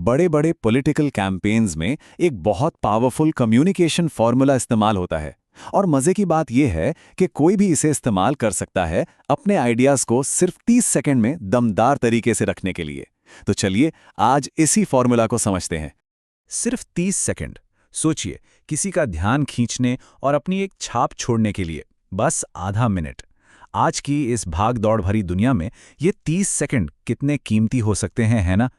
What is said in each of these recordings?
बड़े बड़े political campaigns में एक बहुत पावरफुल कम्युनिकेशन फॉर्मूला इस्तेमाल होता है। और मजे की बात यह है कि कोई भी इसे इस्तेमाल कर सकता है अपने आइडियाज को सिर्फ 30 सेकंड में दमदार तरीके से रखने के लिए। तो चलिए आज इसी फॉर्मूला को समझते हैं। सिर्फ 30 सेकंड। सोचिए, किसी का ध्यान खींचने और अपनी एक छाप छोड़ने के लिए बस आधा मिनट। आज की इस भाग दौड़ भरी दुनिया में ये 30 सेकंड कितने कीमती हो सकते हैं, है ना?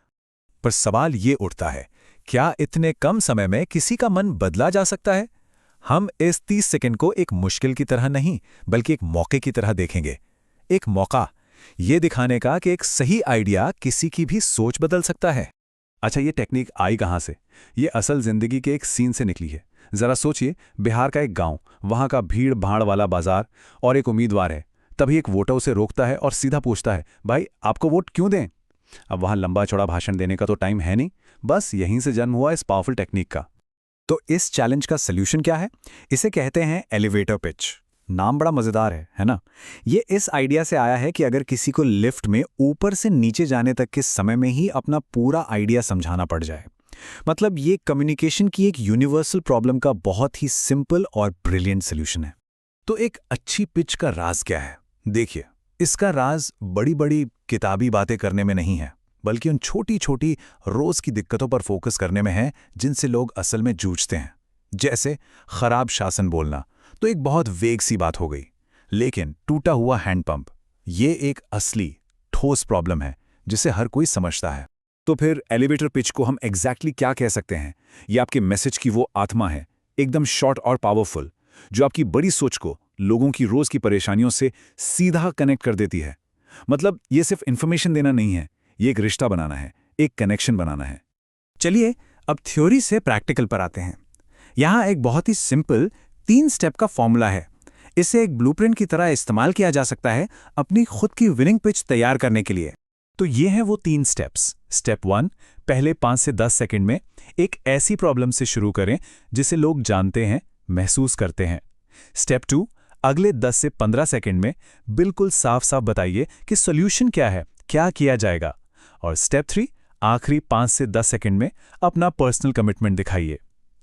पर सवाल ये उठता है, क्या इतने कम समय में किसी का मन बदला जा सकता है? हम इस 30 सेकंड को एक मुश्किल की तरह नहीं, बल्कि एक मौके की तरह देखेंगे। एक मौका, ये दिखाने का कि एक सही आइडिया किसी की भी सोच बदल सकता है। अच्छा, ये टेक्निक आई कहाँ से? ये असल जिंदगी के एक सीन से निकली है। जरा सोचिए, बिहार का एक गांव, वहां का भीड़ भाड़ वाला बाजार और एक उम्मीदवार है। तभी एक वोटर उसे रोकता है और सीधा पूछता है, भाई आपको वोट क्यों दें? अब वहां लंबा चौड़ा भाषण देने का तो टाइम है नहीं। बस यहीं से जन्म हुआ इस पावरफुल टेक्निक का। तो इस चैलेंज का सल्यूशन क्या है? इसे कहते हैं एलिवेटर पिच। नाम बड़ा मजेदार है ना? ये इस आइडिया से आया है कि अगर किसी को लिफ्ट में ऊपर से नीचे जाने तक के समय में ही अपना पूरा आइडिया समझाना पड़ जाए। मतलब ये कम्युनिकेशन की एक यूनिवर्सल प्रॉब्लम का बहुत ही सिंपल और ब्रिलियंट सॉल्यूशन है। तो एक अच्छी पिच का राज क्या है? देखिए, इसका राज बड़ी बड़ी किताबी बातें करने में नहीं है, बल्कि उन छोटी छोटी रोज की दिक्कतों पर फोकस करने में है जिनसे लोग असल में जूझते हैं। जैसे खराब शासन बोलना तो एक बहुत वेग सी बात हो गई, लेकिन टूटा हुआ हैंडपंप, ये एक असली ठोस प्रॉब्लम है जिसे हर कोई समझता है। तो फिर एलिवेटर पिच को हम एग्जैक्टली क्या कह सकते हैं? ये आपके मैसेज की वो आत्मा है, एकदम शॉर्ट और पावरफुल, जो आपकी बड़ी सोच को लोगों की रोज की परेशानियों से सीधा कनेक्ट कर देती है। मतलब ये सिर्फ इंफॉर्मेशन देना नहीं है, ये एक रिश्ता बनाना है, एक कनेक्शन बनाना है। चलिए अब थ्योरी से प्रैक्टिकल पर आते हैं। यहाँ एक बहुत ही सिंपल 3 स्टेप का फॉर्मूला है। इसे एक ब्लूप्रिंट की तरह इस्तेमाल किया जा सकता है अपनी खुद की विनिंग पिच तैयार करने के लिए। तो ये हैं वो 3 स्टेप्स। स्टेप 1, पहले 5 से 10 सेकंड में एक ऐसी प्रॉब्लम से शुरू करें जिसे लोग जानते हैं, महसूस करते हैं। स्टेप 2, अगले 10 से 15 सेकंड में बिल्कुल साफ साफ बताइए कि सॉल्यूशन क्या है, क्या किया जाएगा। और स्टेप 3, आखिरी 5 से 10 सेकंड में अपना पर्सनल कमिटमेंट दिखाइए।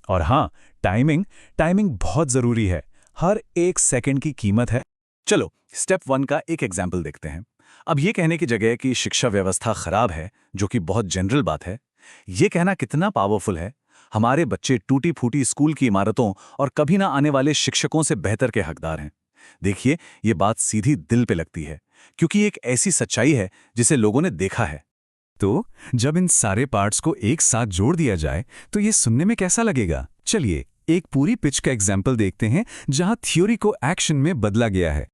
और हाँ, टाइमिंग बहुत जरूरी है, हर 1 सेकंड की कीमत है। चलो स्टेप 1 का एक एग्जाम्पल देखते हैं। अब ये कहने की जगह कि शिक्षा व्यवस्था खराब है, जो कि बहुत जनरल बात है, ये कहना कितना पावरफुल है। हमारे बच्चे टूटी फूटी स्कूल की इमारतों और कभी ना आने वाले शिक्षकों से बेहतर के हकदार हैं। देखिए, ये बात सीधी दिल पे लगती है, क्योंकि एक ऐसी सच्चाई है जिसे लोगों ने देखा है। तो जब इन सारे पार्ट्स को एक साथ जोड़ दिया जाए तो ये सुनने में कैसा लगेगा? चलिए एक पूरी पिच का एग्जाम्पल देखते हैं जहां थ्योरी को एक्शन में बदला गया है।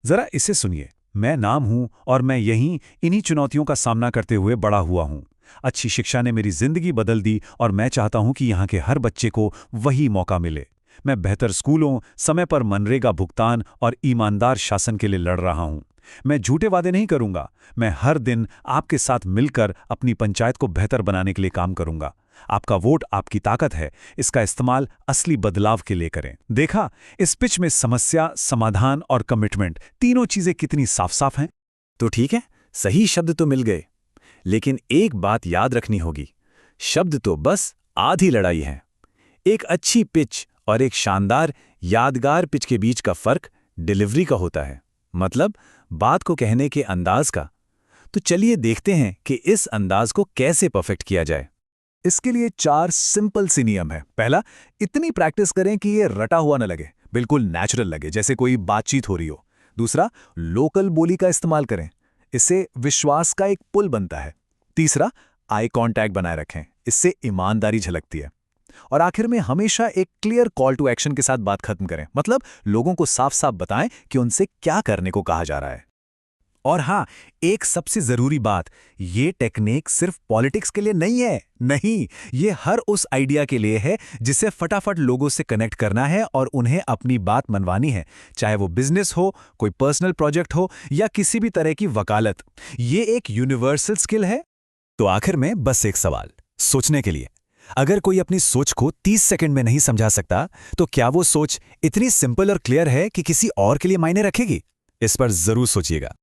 जरा इसे सुनिए। मैं नाम हूं और मैं इन्हीं चुनौतियों का सामना करते हुए बड़ा हुआ हूं। अच्छी शिक्षा ने मेरी जिंदगी बदल दी और मैं चाहता हूं कि यहाँ के हर बच्चे को वही मौका मिले। मैं बेहतर स्कूलों, समय पर मनरेगा भुगतान और ईमानदार शासन के लिए लड़ रहा हूं। मैं झूठे वादे नहीं करूंगा। मैं हर दिन आपके साथ मिलकर अपनी पंचायत को बेहतर बनाने के लिए काम करूंगा। आपका वोट आपकी ताकत है, इसका इस्तेमाल असली बदलाव के लिए करें। देखा, इस पिच में समस्या, समाधान और कमिटमेंट तीनों चीजें कितनी साफ साफ हैं। तो ठीक है, सही शब्द तो मिल गए, लेकिन एक बात याद रखनी होगी, शब्द तो बस आधी लड़ाई है। एक अच्छी पिच और एक शानदार, यादगार पिच के बीच का फर्क डिलीवरी का होता है, मतलब बात को कहने के अंदाज का। तो चलिए देखते हैं कि इस अंदाज को कैसे परफेक्ट किया जाए। इसके लिए 4 सिंपल सी नियम है। पहला, इतनी प्रैक्टिस करें कि ये रटा हुआ न लगे, बिल्कुल नेचुरल लगे, जैसे कोई बातचीत हो रही हो। दूसरा, लोकल बोली का इस्तेमाल करें, इससे विश्वास का एक पुल बनता है। तीसरा, आई कांटेक्ट बनाए रखें, इससे ईमानदारी झलकती है। और आखिर में हमेशा एक क्लियर कॉल टू एक्शन के साथ बात खत्म करें, मतलब लोगों को साफ साफ बताएं कि उनसे क्या करने को कहा जा रहा है। और हाँ, एक सबसे जरूरी बात, ये टेक्निक सिर्फ पॉलिटिक्स के लिए नहीं है। नहीं, ये हर उस आइडिया के लिए है जिसे फटाफट लोगों से कनेक्ट करना है और उन्हें अपनी बात मनवानी है, चाहे वो बिजनेस हो, कोई पर्सनल प्रोजेक्ट हो या किसी भी तरह की वकालत। ये एक यूनिवर्सल स्किल है। तो आखिर में बस एक सवाल सोचने के लिए, अगर कोई अपनी सोच को 30 सेकंड में नहीं समझा सकता, तो क्या वो सोच इतनी सिंपल और क्लियर है कि किसी और के लिए मायने रखेगी? इस पर जरूर सोचिएगा।